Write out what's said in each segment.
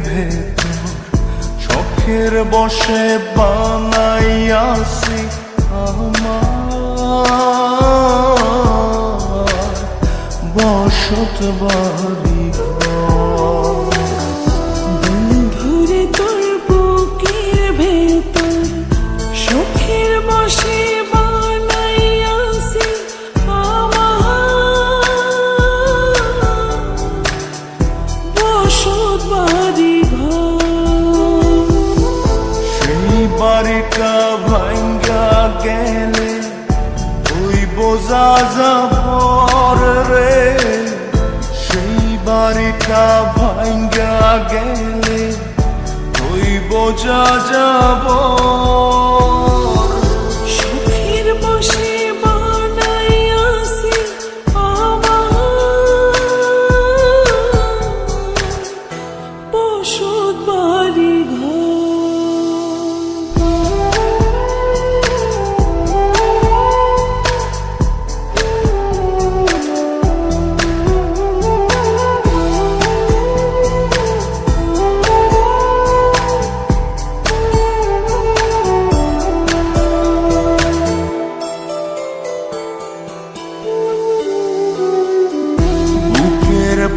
ভেতর শখের বসে বানাইয়াছি আমার বসত বাড়ি ঘর। বন্ধুরে তোর বুকের ভেতর শখের বসে বানাইয়াছি আমার বসত বাড়ি ঘর। সেই বাড়িটা ভাঙ্গা গেলে ওই বোঝা যাবর রে, সেই বাড়িটা ভাঙ্গা গেলে ওই বোঝা যাবর। শখের বসে বানাইয়াছি আমার বসত বাড়ি ঘর।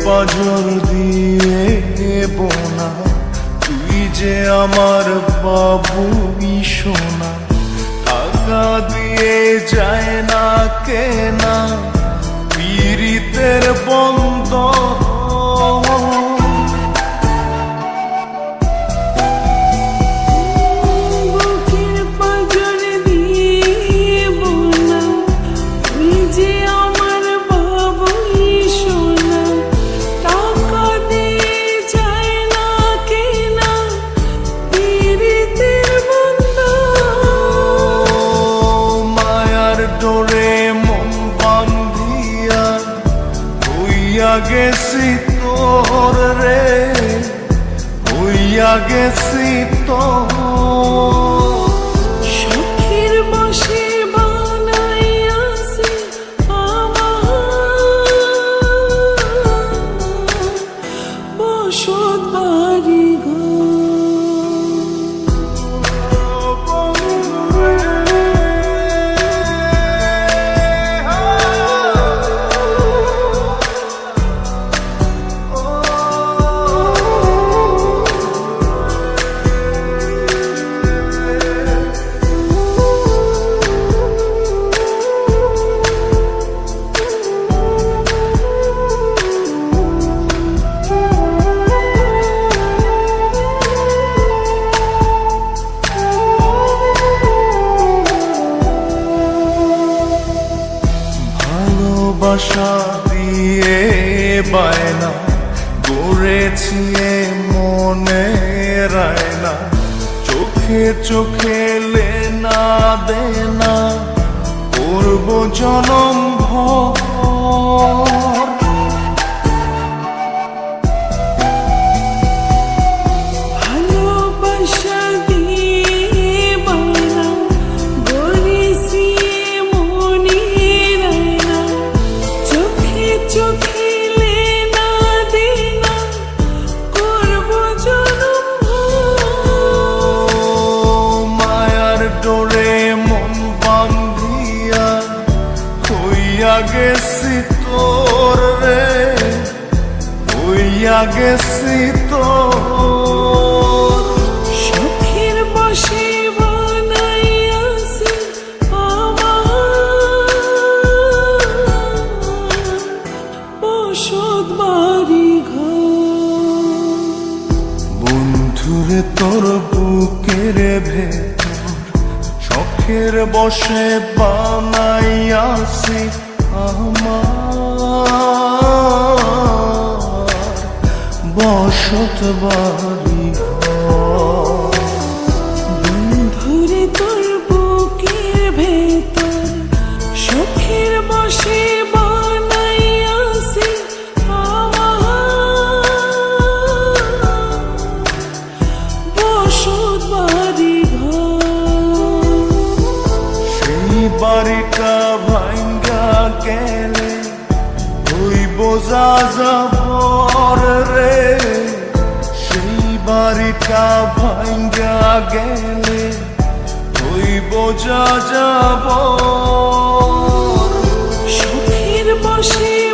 পাজর দিয়ে বোনা তুই যে আমার বাবুই সোনা, টাকা দিয়ে যায় না কেনা পীড়িতের বন্ধ। গেছি তোর রে, হইয়া গেছি তোর। শখের বসে বানাইয়াছি আমার বসত বাড়ি ঘর। ভালোবাসা দিয়ে বায়না গড়েছি মনে রায়না, চোখে চোখে লেনা দেনা করব জনম ভর। ভালোবাসা দিয়ে বায়না গড়েছি মনে রায়না, চোখে চোখে লেনা দেনা করব জনম ভর। মায়ার ডোরে মন বান্ধিয়া হইয়া গেছি তোর রে, হইয়া গেছি তোর। শখের বসে বানাইয়াছি আমার বসত বাড়ি ঘর। বন্ধুরে তোর বুকের ভেতর শখের বসে বানাইয়াছি আমার বসত বাড়ি ঘর। বন্ধুরে তোর বুকের ভেতর শখের বসে বানাইয়াছি আমার বসত বাড়ি ঘর। সেই বাড়িটা ভাঙ্গা গেলে ওই বোঝা যাবর রে, সেই বাড়িটা ভাঙ্গা গেলে হইব যা যাব সুখের বসে